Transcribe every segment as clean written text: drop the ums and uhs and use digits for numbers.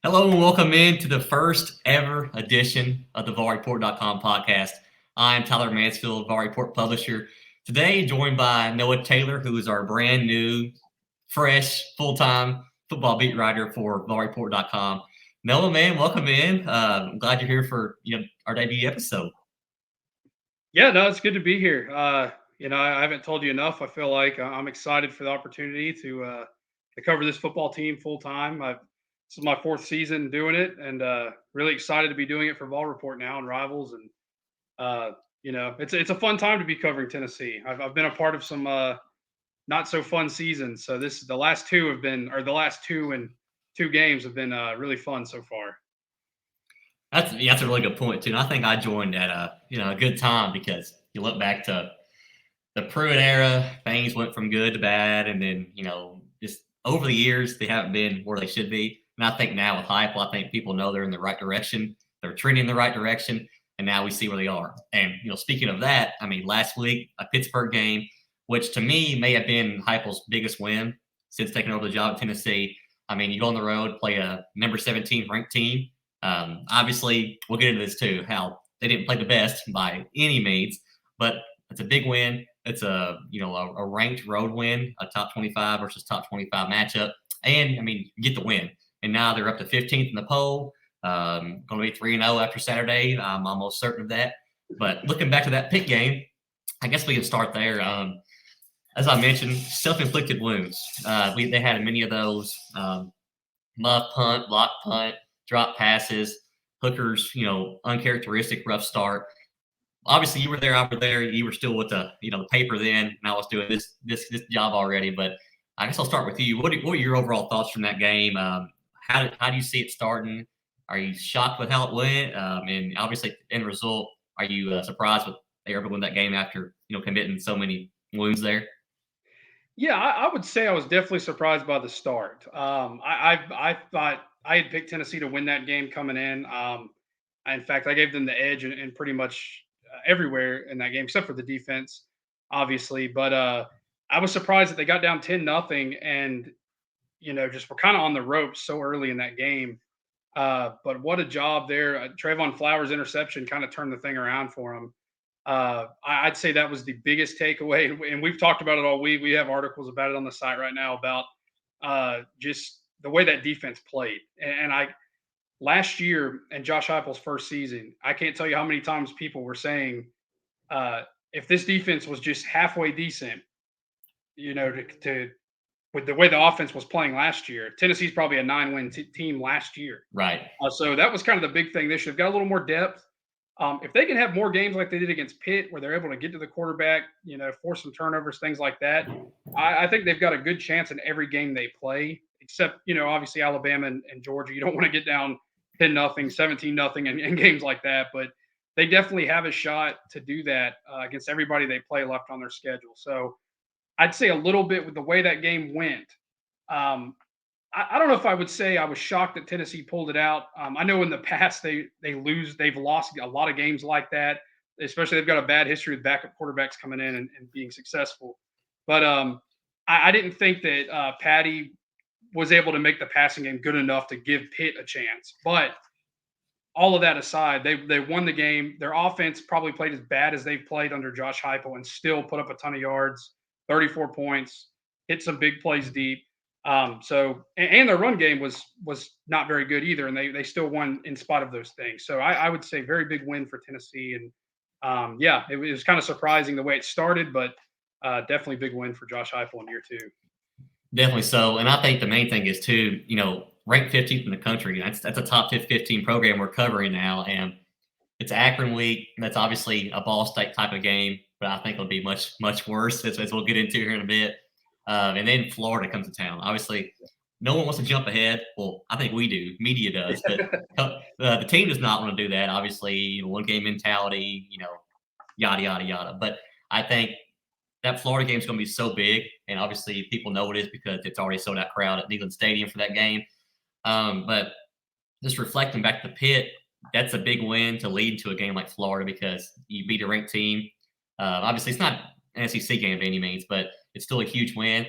Hello and welcome in to the first ever edition of the VolReport.com podcast. I'm Tyler Mansfield, Vol Report publisher. Today, joined by Noah Taylor, who is our brand new, fresh, full-time football beat writer for VolReport.com. Noah, man, welcome in. I'm glad you're here for our debut episode. Yeah, no, it's good to be here. I haven't told you enough. I feel like I'm excited for the opportunity to cover this football team full time. This is my fourth season doing it, and really excited to be doing it for Vol Report now and Rivals. And it's a fun time to be covering Tennessee. I've been a part of some not so fun seasons. So the last two have been, or the last two games have been really fun so far. That's a really good point too. And I think I joined at a good time because you look back to the Pruitt era, things went from good to bad, and then just over the years they haven't been where they should be. And I think now with Heupel, I think people know they're in the right direction. They're trending in the right direction, and now we see where they are. And speaking of that, I mean, last week a Pittsburgh game, which to me may have been Heupel's biggest win since taking over the job at Tennessee. I mean, you go on the road, play a number 17 ranked team. Obviously, we'll get into this too, how they didn't play the best by any means, but it's a big win. It's a ranked road win, a top 25 versus top 25 matchup, and I mean you get the win. And now they're up to 15th in the poll. Going to be 3-0 after Saturday. I'm almost certain of that. But looking back to that Pitt game, I guess we can start there. As I mentioned, self-inflicted wounds. They had many of those muff punt, block punt, drop passes, hookers. Uncharacteristic rough start. Obviously, you were there. I were there. You were still with the paper then, and I was doing this job already. But I guess I'll start with you. What are your overall thoughts from that game? How do you see it starting? Are you shocked with how it went? And obviously, end result, are you surprised with they were able to win that game after committing so many wounds there? Yeah, I would say I was definitely surprised by the start. I thought I had picked Tennessee to win that game coming in. In fact, I gave them the edge in pretty much everywhere in that game, except for the defense, obviously. But I was surprised that they got down 10-0 and just were kind of on the ropes so early in that game. But what a job there! Trayvon Flowers' interception kind of turned the thing around for them. I'd say that was the biggest takeaway, and we've talked about it all week. We have articles about it on the site right now about just the way that defense played. And I last year and Josh Heupel's first season, I can't tell you how many times people were saying, if this defense was just halfway decent, to with the way the offense was playing last year, Tennessee's probably a 9-win team last year. Right. So that was kind of the big thing. They should have got a little more depth. If they can have more games like they did against Pitt, where they're able to get to the quarterback, force some turnovers, things like that, I think they've got a good chance in every game they play. Except, obviously Alabama and Georgia, you don't want to get down 10-0, 17-0 in games like that. But they definitely have a shot to do that against everybody they play left on their schedule. So I'd say a little bit with the way that game went. I don't know if I would say I was shocked that Tennessee pulled it out. I know in the past they've lost a lot of games like that. Especially they've got a bad history with backup quarterbacks coming in and being successful. But I didn't think that Patty was able to make the passing game good enough to give Pitt a chance. But all of that aside, they won the game. Their offense probably played as bad as they've played under Josh Heupel and still put up a ton of yards, 34 points, hit some big plays deep. And their run game was not very good either, and they still won in spite of those things. So I would say very big win for Tennessee, and it was kind of surprising the way it started, but definitely big win for Josh Heupel in year two. Definitely so. And I think the main thing is too, ranked 15th in the country. That's a top 15 program we're covering now. And it's Akron week. That's obviously a Ball State type of game, but I think it'll be much, much worse as we'll get into here in a bit. And then Florida comes to town. Obviously, no one wants to jump ahead. Well, I think we do. Media does. But the team does not want to do that. Obviously, one game mentality, yada, yada, yada. But I think that Florida game is going to be so big, and obviously people know it is because it's already sold out crowd at Neyland Stadium for that game. But just reflecting back to Pitt, that's a big win to lead to a game like Florida because you beat a ranked team. Obviously, it's not an SEC game by any means, but it's still a huge win.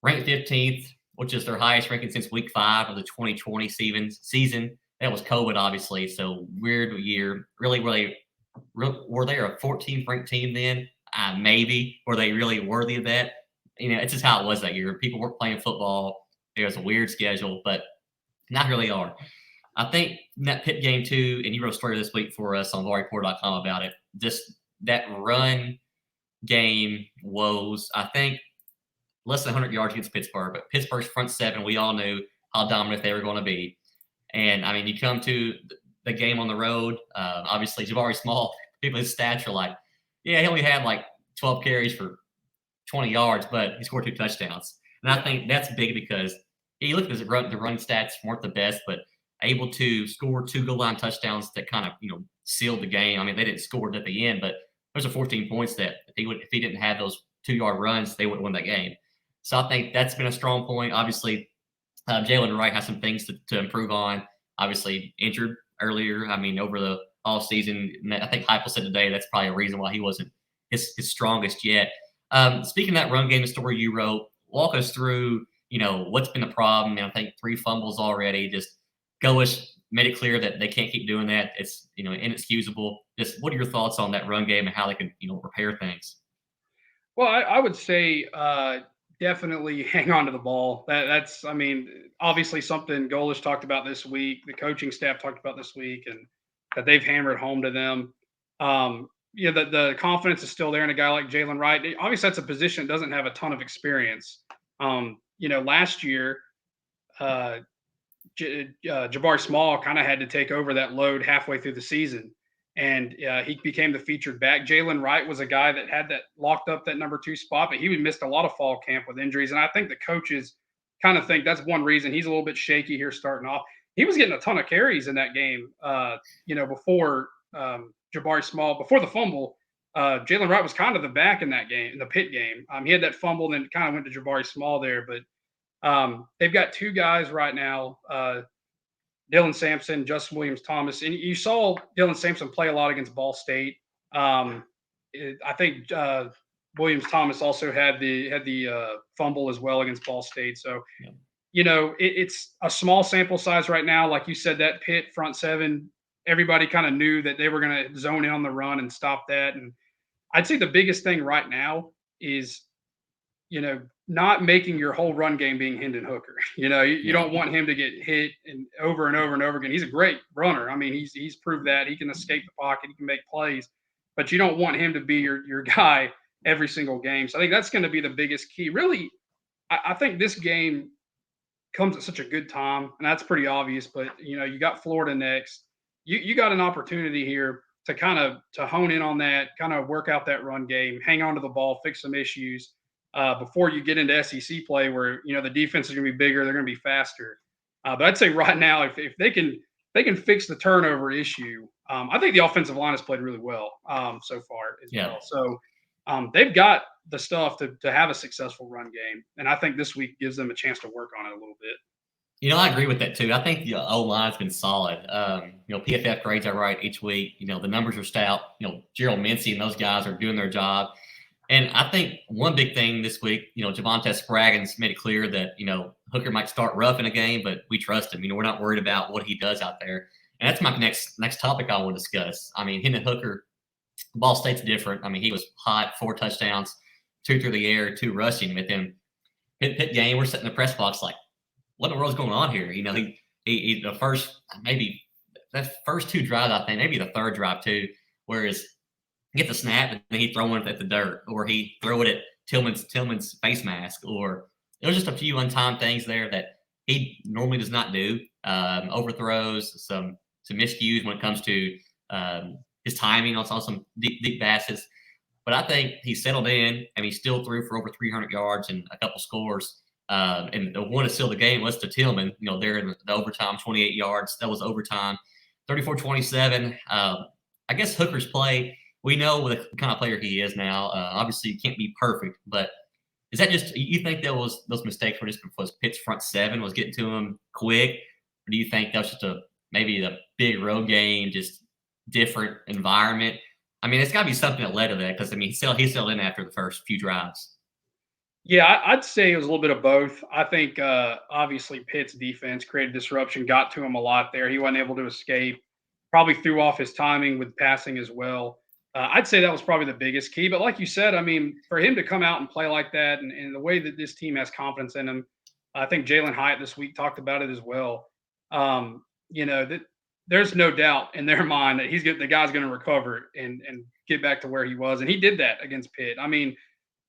Ranked 15th, which is their highest ranking since week 5 of the 2020 season. That was COVID, obviously, so weird year. Really, were they a 14th ranked team then? Maybe. Were they really worthy of that? It's just how it was that year. People weren't playing football. There was a weird schedule, but not really are. I think in that Pitt game too, and you wrote a story this week for us on VarReport.com about it. Just that run game woes. I think less than 100 yards against Pittsburgh, but Pittsburgh's front seven, we all knew how dominant they were going to be. And I mean, you come to the game on the road. Obviously, Jabari Small, people his stats are like, yeah, he only had like 12 carries for 20 yards, but he scored 2 touchdowns. And I think that's big because you look at the run stats weren't the best, but able to score 2 goal line touchdowns that kind of sealed the game. I mean, they didn't score it at the end, but those are 14 points that if he didn't have those 2-yard runs, they would have won that game. So I think that's been a strong point. Obviously, Jalen Hyatt has some things to improve on. Obviously, injured earlier. I mean, over the all season, I think Heupel said today that's probably a reason why he wasn't his strongest yet. Speaking of that run game, the story you wrote, walk us through, what's been the problem. I think 3 fumbles already. Just Goish made it clear that they can't keep doing that. It's, inexcusable. Just what are your thoughts on that run game and how they can, repair things? Well, I would say definitely hang on to the ball. That's, I mean, obviously something Goish talked about this week, the coaching staff talked about this week, and that they've hammered home to them. The confidence is still there in a guy like Jalen Hyatt. Obviously, that's a position that doesn't have a ton of experience. Last year, Jabari Small kind of had to take over that load halfway through the season, and he became the featured back. Jalen Hyatt was a guy that had that locked up that number 2 spot, but he missed a lot of fall camp with injuries, and I think the coaches kind of think that's one reason he's a little bit shaky here starting off. He was getting a ton of carries in that game, before Jabari Small, before the fumble. Jalen Hyatt was kind of the back in that game, in the Pitt game. He had that fumble, then kind of went to Jabari Small there, but they've got 2 guys right now, Dylan Sampson, Justin Williams-Thomas, and you saw Dylan Sampson play a lot against Ball State. I think Williams-Thomas also had the fumble as well against Ball State. So, it's a small sample size right now. Like you said, that Pitt front seven, everybody kind of knew that they were going to zone in on the run and stop that. And I'd say the biggest thing right now is, not making your whole run game being Hendon Hooker. You don't want him to get hit and over and over and over again. He's a great runner. I mean, he's proved that he can escape the pocket, he can make plays, but you don't want him to be your guy every single game. So I think that's going to be the biggest key. Really, I think this game comes at such a good time, and that's pretty obvious. But you got Florida next. You got an opportunity here to hone in on that, kind of work out that run game, hang on to the ball, fix some issues. Before you get into SEC play where, the defense is going to be bigger, they're going to be faster. But I'd say right now, if they can fix the turnover issue, I think the offensive line has played really well so far as well. So they've got the stuff to have a successful run game. And I think this week gives them a chance to work on it a little bit. I agree with that too. I think the O-line's been solid. PFF grades I write each week. The numbers are stout. Gerald Mincy and those guys are doing their job. And I think one big thing this week, Javonte Spraggins made it clear that, Hooker might start rough in a game, but we trust him. We're not worried about what he does out there. And that's my next topic I want to discuss. I mean, Hendon Hooker, Ball State's different. I mean, he was hot, 4 touchdowns, 2 through the air, 2 rushing with him. Pitt game, we're sitting in the press box like, what in the world's going on here? He the first 2 drives, I think, maybe the 3rd drive too, whereas get the snap and then he throw it at the dirt, or he throw it at Tillman's face mask, or there was just a few untimed things there that he normally does not do. Overthrows, some miscues when it comes to his timing on some deep passes. But I think he settled in and he still threw for over 300 yards and a couple scores. And the one to seal the game was to Tillman, there in the overtime, 28 yards. That was overtime, 34-27. I guess Hooker's play, we know the kind of player he is now. Obviously, you can't be perfect, but is that just, you think that was those mistakes were just because Pitt's front seven was getting to him quick? Or do you think that was just maybe the big road game, just different environment? I mean, it's got to be something that led to that because, he settled in after the first few drives. Yeah, I'd say it was a little bit of both. I think obviously Pitt's defense created disruption, got to him a lot there. He wasn't able to escape. Probably threw off his timing with passing as well. I'd say that was probably the biggest key. But like you said, I mean, for him to come out and play like that, and the way that this team has confidence in him, I think Jalen Hyatt this week talked about it as well. That there's no doubt in their mind that the guy's going to recover and get back to where he was, and he did that against Pitt. I mean,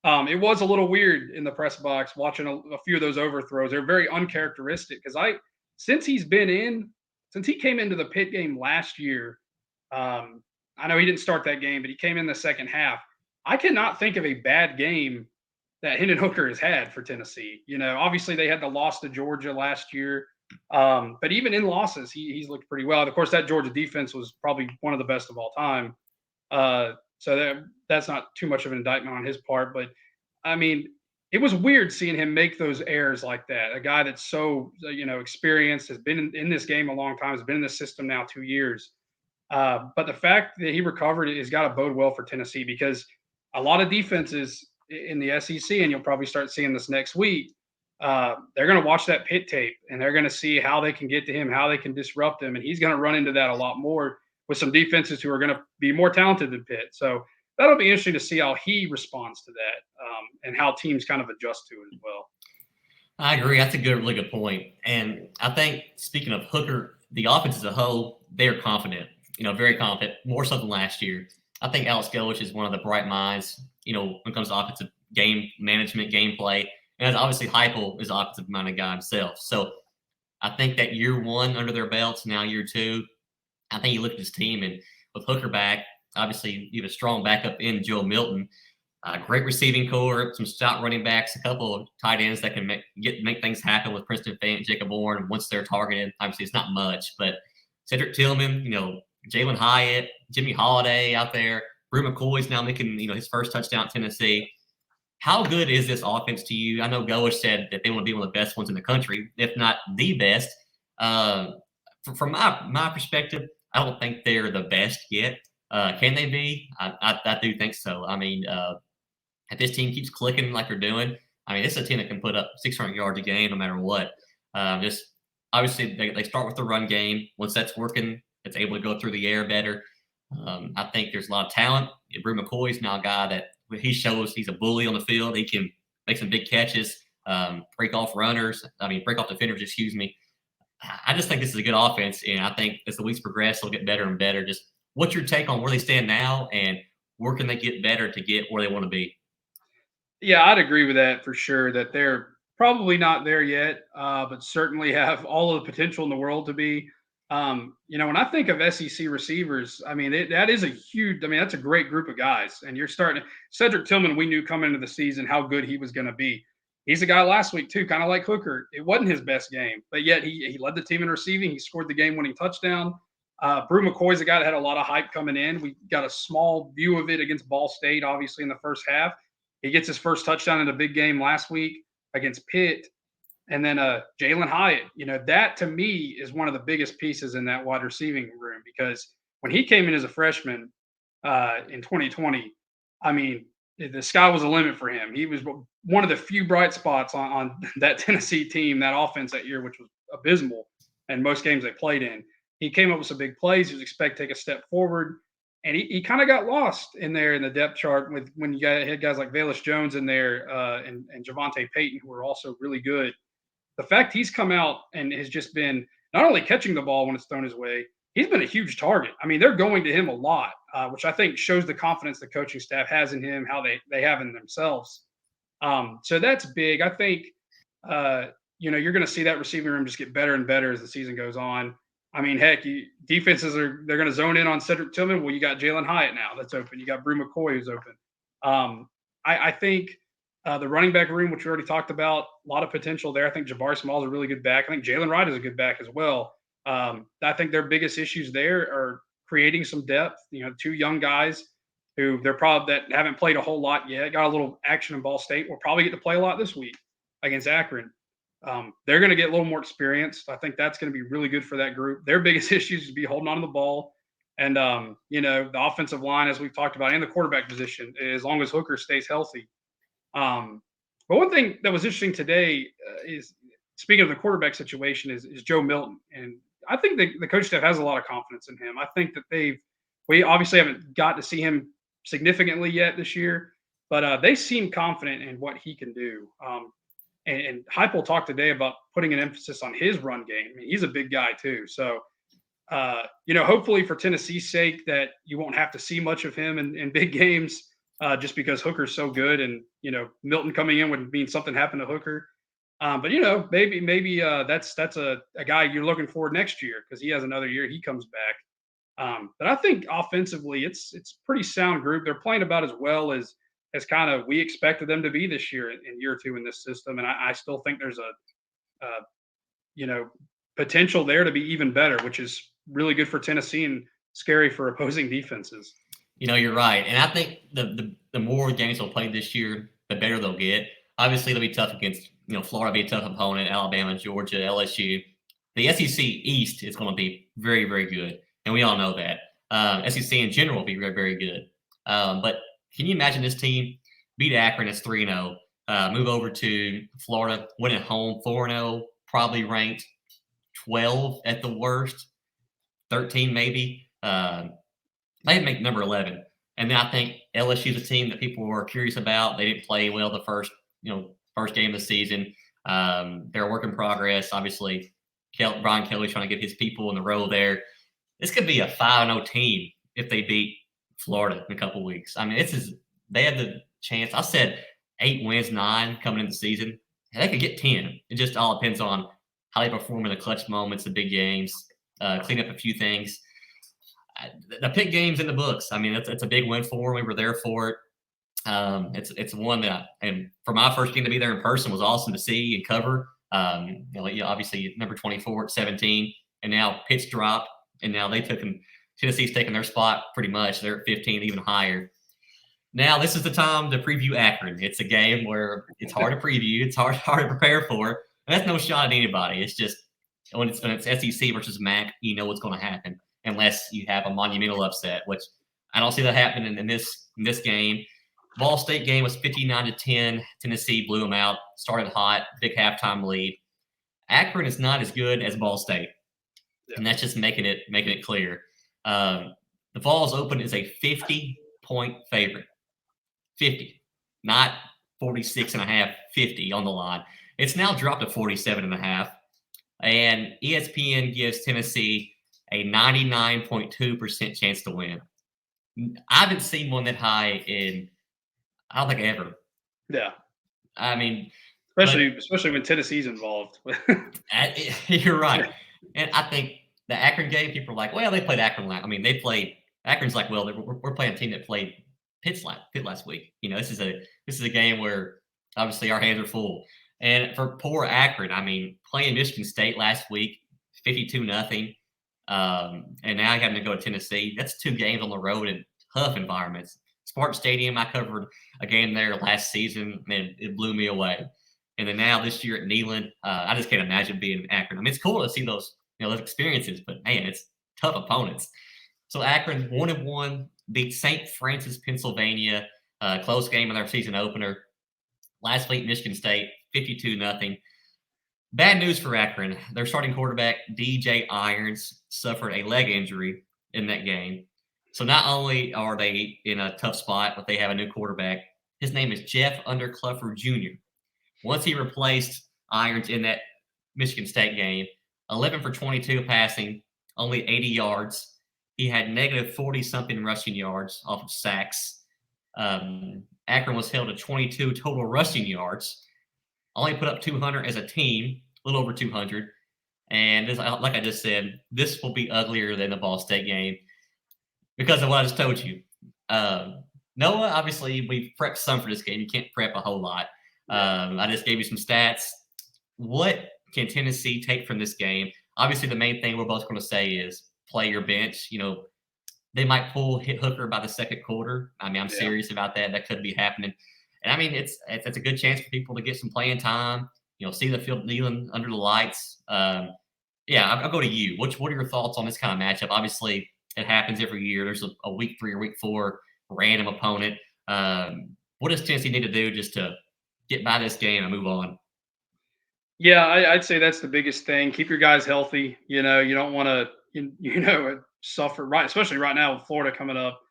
it was a little weird in the press box watching a few of those overthrows. They're very uncharacteristic because since he's been in, since he came into the Pitt game last year, I know he didn't start that game, but he came in the second half. I cannot think of a bad game that Hendon Hooker has had for Tennessee. Obviously they had the loss to Georgia last year, but even in losses, he's looked pretty well. And of course, that Georgia defense was probably one of the best of all time. So that's not too much of an indictment on his part, but I mean, it was weird seeing him make those errors like that. A guy that's so experienced, has been in this game a long time, has been in the system now 2 years. But the fact that he recovered has got to bode well for Tennessee because a lot of defenses in the SEC, and you'll probably start seeing this next week. They're going to watch that Pitt tape and they're going to see how they can get to him, how they can disrupt him, and he's going to run into that a lot more with some defenses who are going to be more talented than Pitt. So that'll be interesting to see how he responds to that, and how teams kind of adjust to it as well. I agree. That's a really good point. And I think speaking of Hooker, the offense as a whole, they are confident. Very confident, more so than last year. I think Alex Golich is one of the bright minds. When it comes to offensive game management, gameplay, and obviously Heupel is an offensive minded guy himself. So I think that year one under their belts, now year two, I think you look at this team and with Hooker back, obviously you have a strong backup in Joe Milton. Great receiving core, some stout running backs, a couple of tight ends that can make things happen with Princeton Fant, Jacob Bourne once they're targeted. Obviously, it's not much, but Cedric Tillman, Jalen Hyatt, Jimmy Holiday out there. Brew McCoy's now making his first touchdown at Tennessee. How good is this offense to you? I know Goish said that they want to be one of the best ones in the country, if not the best. From my perspective, I don't think they're the best yet. Can they be? I do think so. I mean, if this team keeps clicking like they're doing, I mean, this is a team that can put up 600 yards a game no matter what. Just obviously, they start with the run game. Once that's working, it's able to go through the air better. I think there's a lot of talent. Brew McCoy's now a guy that he shows he's a bully on the field. He can make some big catches, break off defenders, excuse me. I just think this is a good offense, and I think as the weeks progress, they'll get better and better. Just what's your take on where they stand now, and where can they get better to get where they want to be? Yeah, I'd agree with that for sure. That they're probably not there yet, but certainly have all of the potential in the world to be. When I think of SEC receivers, I mean that is a huge. I mean that's a great group of guys, and you're starting Cedric Tillman. We knew coming into the season how good he was going to be. He's a guy last week too, kind of like Hooker. It wasn't his best game, but yet he led the team in receiving. He scored the game-winning touchdown. Brew McCoy's a guy that had a lot of hype coming in. We got a small view of it against Ball State, obviously in the first half. He gets his first touchdown in a big game last week against Pitt. And then Jalen Hyatt, that to me is one of the biggest pieces in that wide receiving room because when he came in as a freshman in 2020, I mean, the sky was the limit for him. He was one of the few bright spots on that Tennessee team, that offense that year, which was abysmal in most games they played in. He came up with some big plays. He was expected to take a step forward. And he kind of got lost in there in the depth chart when you had guys like Velus Jones in there and Javante Payton, who were also really good. The fact he's come out and has just been not only catching the ball when it's thrown his way, he's been a huge target. I mean, they're going to him a lot, which I think shows the confidence the coaching staff has in him, how they have in themselves. So that's big. I think, you're going to see that receiving room just get better and better as the season goes on. I mean, heck, defenses they're going to zone in on Cedric Tillman. Well, you got Jalen Hyatt now that's open. You got Brew McCoy who's open. I think the running back room, which we already talked about, a lot of potential there. I think Jabari Small is a really good back. I think Jalen Wright is a good back as well. I think their biggest issues there are creating some depth. Two young guys who they're probably that haven't played a whole lot yet. Got a little action in Ball State. Will probably get to play a lot this week against Akron. They're going to get a little more experience. I think that's going to be really good for that group. Their biggest issues is be holding on to the ball. And, the offensive line, as we've talked about, and the quarterback position, as long as Hooker stays healthy. But one thing that was interesting today is speaking of the quarterback situation is Joe Milton, and I think the coach staff has a lot of confidence in him. I think that we obviously haven't got to see him significantly yet this year, but they seem confident in what he can do. And Heupel talked today about putting an emphasis on his run game. I mean, he's a big guy too, so hopefully for Tennessee's sake that you won't have to see much of him in big games just because Hooker's so good, and Milton coming in would mean something happened to Hooker. But maybe that's a guy you're looking for next year because he has another year. He comes back. But I think offensively, it's pretty sound group. They're playing about as well as kind of we expected them to be this year in year two in this system, and I still think there's a potential there to be even better, which is really good for Tennessee and scary for opposing defenses. You're right, and I think the more games they'll play this year, the better they'll get. Obviously, they'll be tough against Florida, be a tough opponent, Alabama, Georgia, LSU. The SEC East is going to be very, very good, and we all know that. SEC in general will be very, very good. But can you imagine this team beat Akron as 3-0, move over to Florida, win at home 4-0, probably ranked 12 at the worst, 13 maybe. They make number 11. And then I think LSU is a team that people were curious about. They didn't play well the first game of the season. They're a work in progress. Obviously, Brian Kelly's trying to get his people in the row there. This could be a 5-0 team if they beat Florida in a couple of weeks. I mean, they have the chance. I said 8 wins, 9 coming into the season. And they could get 10. It just all depends on how they perform in the clutch moments, the big games, clean up a few things. The Pitt game's in the books. I mean, it's a big win for them. We were there for it. It's one that, and for my first game to be there in person was awesome to see and cover. Obviously number 24 at 17, and now Pitt's dropped, and now Tennessee's taking their spot pretty much. They're at 15, even higher. Now this is the time to preview Akron. It's a game where it's hard to preview. It's hard to prepare for. And that's no shot at anybody. It's just when it's SEC versus MAC, you know what's going to happen unless you have a monumental upset, which I don't see that happening in this game. Ball State game was 59-10. Tennessee blew them out, started hot, big halftime lead. Akron is not as good as Ball State, and that's just making it clear. The Vols Open is a 50-point favorite. 50, not 46.5, 50 on the line. It's now dropped to 47.5, and ESPN gives Tennessee a 99.2% chance to win. I haven't seen one that high in, I don't think ever. Yeah. I mean, especially when Tennessee's involved. You're right. And I think the Akron game, people are like, well, they played Akron. Akron's like, well, we're playing a team that played Pitt last week. This is a game where obviously our hands are full. And for poor Akron, I mean, playing Michigan State last week, 52-0. And now having to go to Tennessee. That's 2 games on the road in tough environments. Spartan Stadium, I covered a game there last season, and it blew me away. And then now this year at Neyland, I just can't imagine being in Akron. I mean, it's cool to see those experiences, but man, it's tough opponents. So Akron 1-1 beat St. Francis, Pennsylvania, close game in their season opener. Last week, Michigan State 52-0. Bad news for Akron. Their starting quarterback, DJ Irons, suffered a leg injury in that game. So not only are they in a tough spot, but they have a new quarterback. His name is Jeff Undercluffer Jr. Once he replaced Irons in that Michigan State game, 11 for 22 passing, only 80 yards. He had negative 40-something rushing yards off of sacks. Akron was held to 22 total rushing yards. Only put up 200 as a team, a little over 200. And like I just said, this will be uglier than the Ball State game because of what I just told you. Noah, obviously, we prepped some for this game. You can't prep a whole lot. I just gave you some stats. What can Tennessee take from this game? Obviously, the main thing we're both going to say is play your bench. They might hit Hooker by the second quarter. I mean, I'm serious about that. That could be happening. And I mean, it's a good chance for people to get some playing time. See the field kneeling under the lights. I'll go to you. What are your thoughts on this kind of matchup? Obviously, it happens every year. There's a week 3 or week 4 random opponent. What does Tennessee need to do just to get by this game and move on. Yeah, I'd say that's the biggest thing. Keep your guys healthy. You know, you don't want to, suffer, right, especially right now with Florida coming up.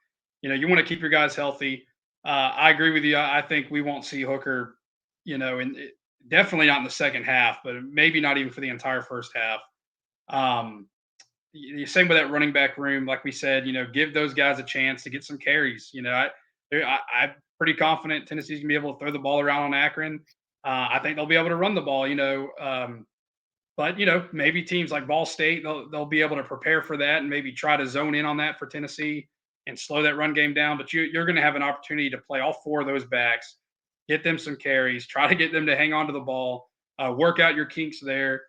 You know, you want to keep your guys healthy. I agree with you. I think we won't see Hooker, definitely not in the second half, but maybe not even for the entire first half. Um, Same with that running back room. Like we said, give those guys a chance to get some carries. I'm pretty confident Tennessee's gonna be able to throw the ball around on Akron. I think they'll be able to run the ball. But maybe teams like Ball State, they'll be able to prepare for that and maybe try to zone in on that for Tennessee and slow that run game down. But you're going to have an opportunity to play all four of those backs, get them some carries, try to get them to hang on to the ball, work out your kinks there.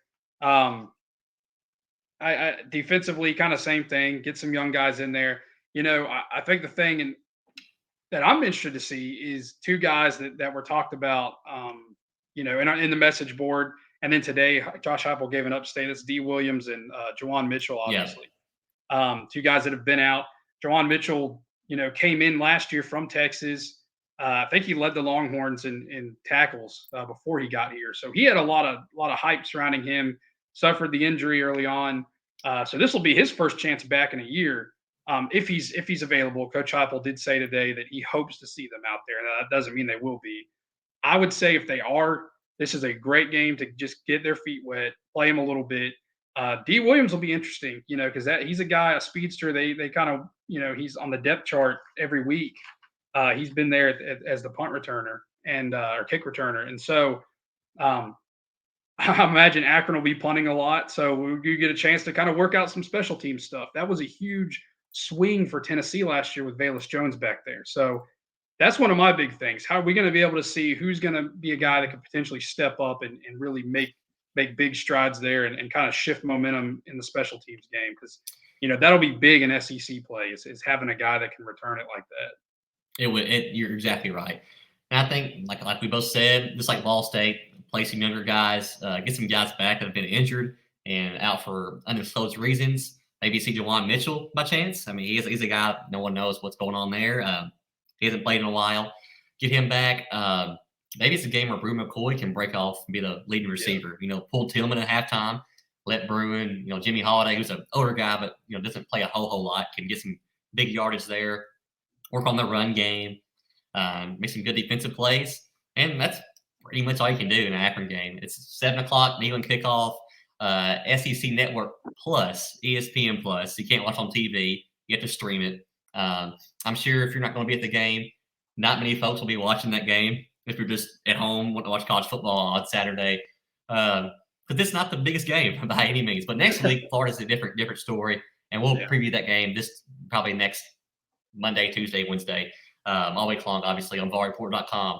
I defensively, kind of same thing. Get some young guys in there. I think the thing that I'm interested to see is two guys that were talked about. In the message board. And then today, Josh Heupel gave an upstate. It's D. Williams and Jawan Mitchell, obviously. Yeah. Two guys that have been out. Jawan Mitchell, came in last year from Texas. I think he led the Longhorns in tackles before he got here. So he had a lot of hype surrounding him. Suffered the injury early on. So this will be his first chance back in a year. If he's available. Coach Heupel did say today that he hopes to see them out there. Now, that doesn't mean they will be. I would say if they are, this is a great game to just get their feet wet, play him a little bit. D. Williams will be interesting, because he's a guy, a speedster. They kind of, he's on the depth chart every week. He's been there as the punt returner and or kick returner, and so I imagine Akron will be punting a lot. So you get a chance to kind of work out some special team stuff. That was a huge swing for Tennessee last year with Velus Jones back there. So that's one of my big things. How are we going to be able to see who's going to be a guy that could potentially step up and really make big strides there and kind of shift momentum in the special teams game? Because, that'll be big in SEC play is having a guy that can return it like that. You're exactly right. And I think, like we both said, just like Ball State, play some younger guys, get some guys back that have been injured and out for undisclosed reasons. Maybe see Jawan Mitchell by chance. I mean, he's a guy, no one knows what's going on there. He hasn't played in a while. Get him back. Maybe it's a game where Brew McCoy can break off and be the leading receiver. Yeah. Pull Tillman at halftime, let Bruin, Jimmy Holiday, who's an older guy, but, doesn't play a whole lot, can get some big yardage there, work on the run game, make some good defensive plays. And that's pretty much all you can do in an Akron game. It's 7 o'clock, Neyland kickoff, SEC Network Plus, ESPN Plus. You can't watch on TV. You have to stream it. I'm sure if you're not going to be at the game, not many folks will be watching that game if you're just at home wanting to watch college football on Saturday. Because it's not the biggest game by any means. But next week, Florida's a different story, and we'll preview that game this probably next Monday, Tuesday, Wednesday, all week long, obviously, on VarReport.com.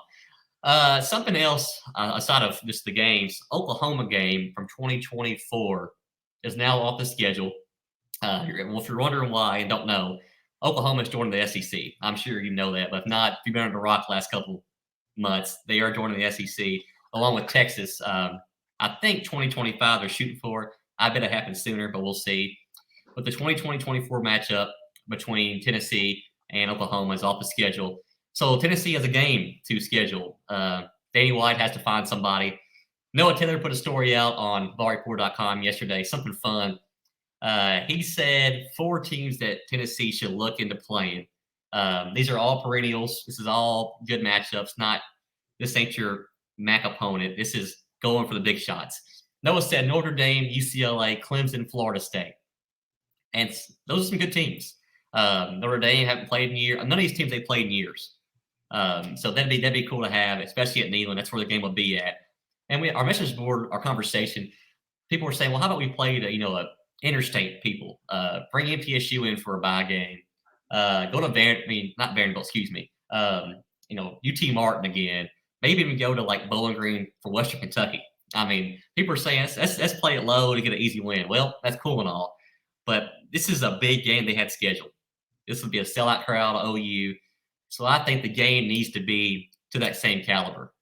Something else aside of just the games, Oklahoma game from 2024 is now off the schedule. If you're wondering why and don't know, Oklahoma's joining the SEC. I'm sure you know that, but if not, if you've been under the rock the last couple months, they are joining the SEC along with Texas. I think 2025 they're shooting for. I bet it happens sooner, but we'll see. But the 2020-24 matchup between Tennessee and Oklahoma is off the schedule. So Tennessee has a game to schedule. Danny White has to find somebody. Noah Taylor put a story out on VarReport.com yesterday, something fun. He said 4 teams that Tennessee should look into playing. These are all perennials. This is all good matchups. This ain't your MAC opponent. This is going for the big shots. Noah said Notre Dame, UCLA, Clemson, Florida State. And those are some good teams. Notre Dame haven't played in years. None of these teams they've played in years. So that'd be cool to have, especially at Neyland. That's where the game will be at. And our message board, our conversation, people were saying, well, how about we play a interstate people? Bring MTSU in for a bye game. Go to not Vanderbilt, excuse me. UT Martin again. Maybe even go to like Bowling Green for Western Kentucky. I mean, people are saying let's play it low to get an easy win. Well, that's cool and all, but this is a big game they had scheduled. This would be a sellout crowd at OU. So I think the game needs to be to that same caliber.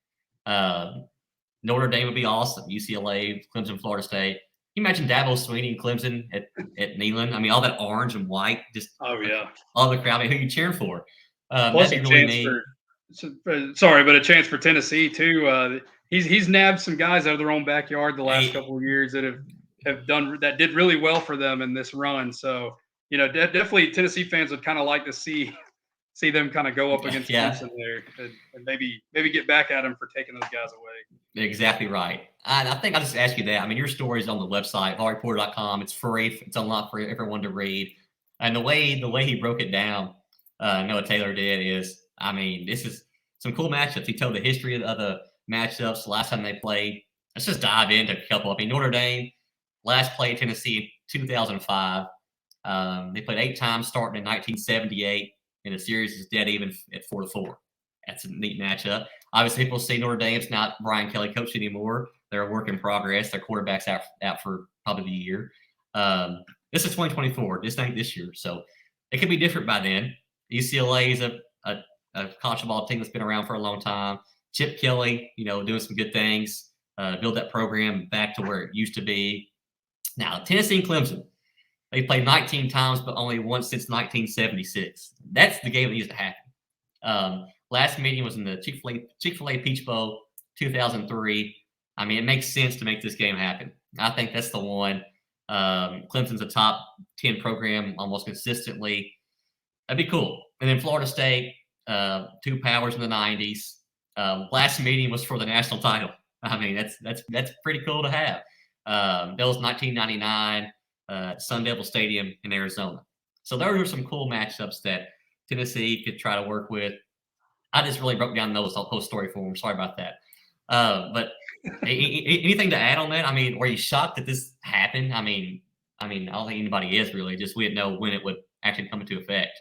Notre Dame would be awesome. UCLA, Clemson, Florida State. Can you imagine Dabo Swinney and Clemson at Neyland? I mean, all that orange and white, just all the crowd. I mean, who are you cheering for? Plus, a chance for sorry, but a chance for Tennessee too. He's nabbed some guys out of their own backyard the last couple of years that have did really well for them in this run. So definitely Tennessee fans would kind of like to see them kind of go up against Clemson there and maybe get back at them for taking those guys away. Exactly right. I think I'll just ask you that. I mean, your story's on the website, hallreporter.com. It's free. It's unlocked for everyone to read. And the way he broke it down, Noah Taylor did is, I mean, this is some cool matchups. He told the history of the matchups, the last time they played. Let's just dive into a couple. I mean, Notre Dame last played Tennessee in 2005. They played 8 times starting in 1978, and the series is dead even at 4-4. That's a neat matchup. Obviously, people see Notre Dame's not Brian Kelly coach anymore. They're a work in progress. Their quarterback's out for probably the year. This is 2024. This ain't this year, so it could be different by then. UCLA is a college football team that's been around for a long time. Chip Kelly, doing some good things, build that program back to where it used to be. Now, Tennessee and Clemson, they played 19 times, but only once since 1976. That's the game that needs to happen. Last meeting was in the Chick-fil-A Peach Bowl, 2003. I mean, it makes sense to make this game happen. I think that's the one. Clemson's a top 10 program almost consistently. That'd be cool. And then Florida State, 2 powers in the 90s. Last meeting was for the national title. I mean, that's pretty cool to have. That was 1999, Sun Devil Stadium in Arizona. So those are some cool matchups that Tennessee could try to work with. I just really broke down those whole story for them. Sorry about that. But anything to add on that? I mean, were you shocked that this happened? I mean, I don't think anybody is really. Just we didn't know when it would actually come into effect.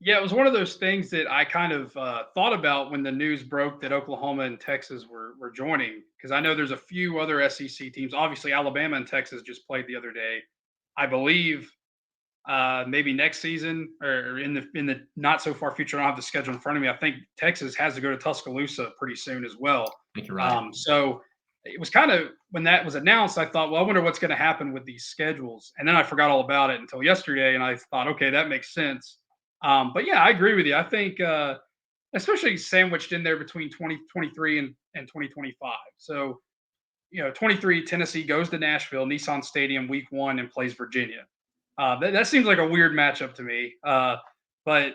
Yeah, it was one of those things that I kind of thought about when the news broke that Oklahoma and Texas were joining, because I know there's a few other SEC teams. Obviously, Alabama and Texas just played the other day. I believe maybe next season or in the not so far future. I don't have the schedule in front of me. I think Texas has to go to Tuscaloosa pretty soon as well. I think you're right. So it was kind of when that was announced, I thought, well, I wonder what's going to happen with these schedules. And then I forgot all about it until yesterday, and I thought, okay, that makes sense. But yeah, I agree with you. I think especially sandwiched in there between 2023 and 2025. So 23 Tennessee goes to Nashville, Nissan Stadium, week 1, and plays Virginia. That seems like a weird matchup to me, but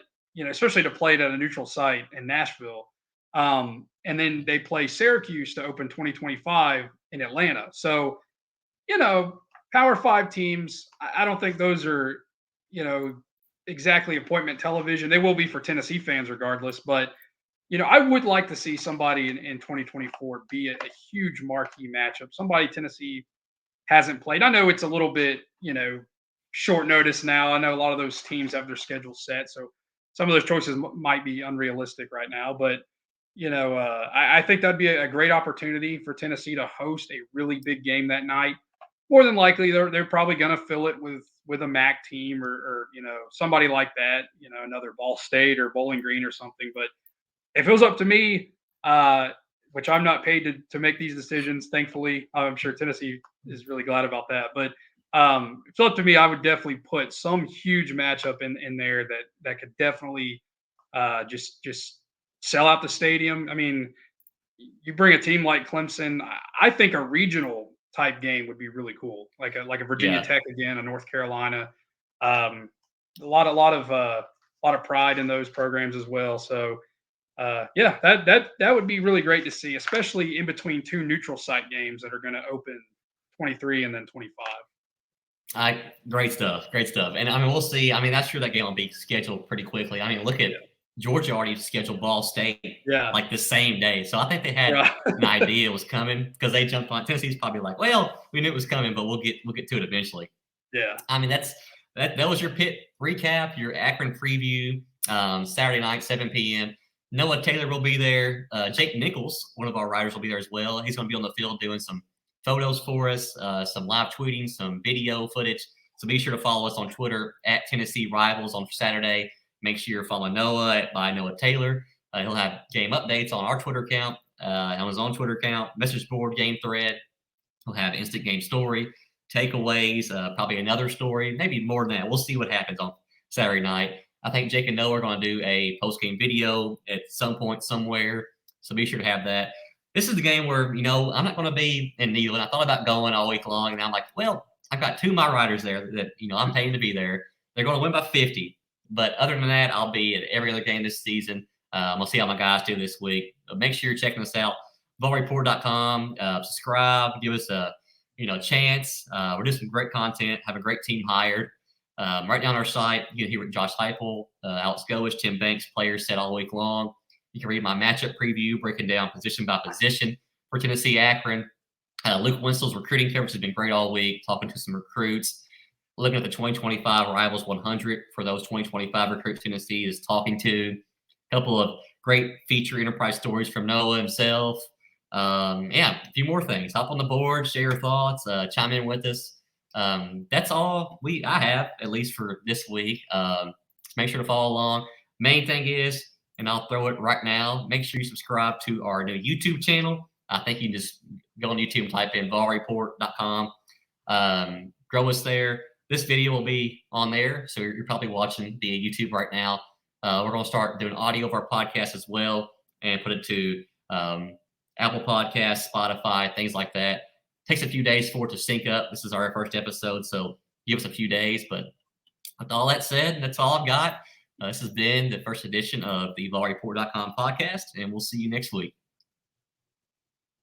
especially to play it at a neutral site in Nashville, and then they play Syracuse to open 2025 in Atlanta. So, Power 5 teams. I don't think those are, exactly appointment television. They will be for Tennessee fans regardless, but I would like to see somebody in 2024 be a huge marquee matchup. Somebody Tennessee hasn't played. I know it's a little bit, short notice now. I know a lot of those teams have their schedule set, so some of those choices might be unrealistic right now. But I think that'd be a great opportunity for Tennessee to host a really big game that night. More than likely, they're probably going to fill it with a MAC team or somebody like that. Another Ball State or Bowling Green or something. But if it was up to me, which I'm not paid to make these decisions, thankfully, I'm sure Tennessee is really glad about that. But if it's up to me, I would definitely put some huge matchup in there that could definitely just sell out the stadium. I mean, you bring a team like Clemson, I think a regional type game would be really cool, like a Virginia Tech again, a North Carolina. A lot of pride in those programs as well. So that would be really great to see, especially in between 2 neutral site games that are going to open 23 and then 25. Great stuff. And I mean, we'll see. I mean, that's sure that game will be scheduled pretty quickly. I mean, look at Georgia already scheduled Ball State like the same day. So I think they had an idea it was coming because they jumped on. Tennessee's probably like, well, we knew it was coming, but we'll get to it eventually. Yeah. I mean, that was your Pitt recap, your Akron preview, Saturday night, 7 p.m. Noah Taylor will be there. Jake Nichols, one of our writers, will be there as well. He's going to be on the field doing some photos for us, some live tweeting, some video footage. So be sure to follow us on Twitter at Tennessee Rivals on Saturday. Make sure you're following Noah by Noah Taylor. He'll have game updates on our Twitter account, on his own Twitter account, message board, game thread. He'll have instant game story, takeaways, probably another story, maybe more than that. We'll see what happens on Saturday night. I think Jake and Noah are going to do a post-game video at some point somewhere, so be sure to have that. This is the game where, I'm not going to be in Neyland. I thought about going all week long, and I'm like, well, I've got 2 of my riders there that, I'm paying to be there. They're going to win by 50. But other than that, I'll be at every other game this season. We'll see how my guys do this week. But make sure you're checking us out. VolReport.com. Subscribe. Give us a chance. We're doing some great content. Have a great team hired. Right down our site, you can hear what Josh Heupel, Alex Goish, Tim Banks, players said all week long. You can read my matchup preview, breaking down position by position for Tennessee Akron. Luke Winslow's recruiting coverage has been great all week, talking to some recruits. Looking at the 2025 Rivals 100 for those 2025 recruits Tennessee is talking to. A couple of great feature enterprise stories from Noah himself. A few more things. Hop on the board, share your thoughts, chime in with us. That's all I have, at least for this week. Make sure to follow along. Main thing is, and I'll throw it right now, make sure you subscribe to our new YouTube channel. I think you can just go on YouTube and type in volreport.com. Grow us there. This video will be on there, so you're probably watching via YouTube right now. We're going to start doing audio of our podcast as well and put it to Apple Podcasts, Spotify, things like that. Takes a few days for it to sync up. This is our first episode, so give us a few days. But with all that said, that's all I've got. This has been the first edition of the volreport.com podcast, and we'll see you next week.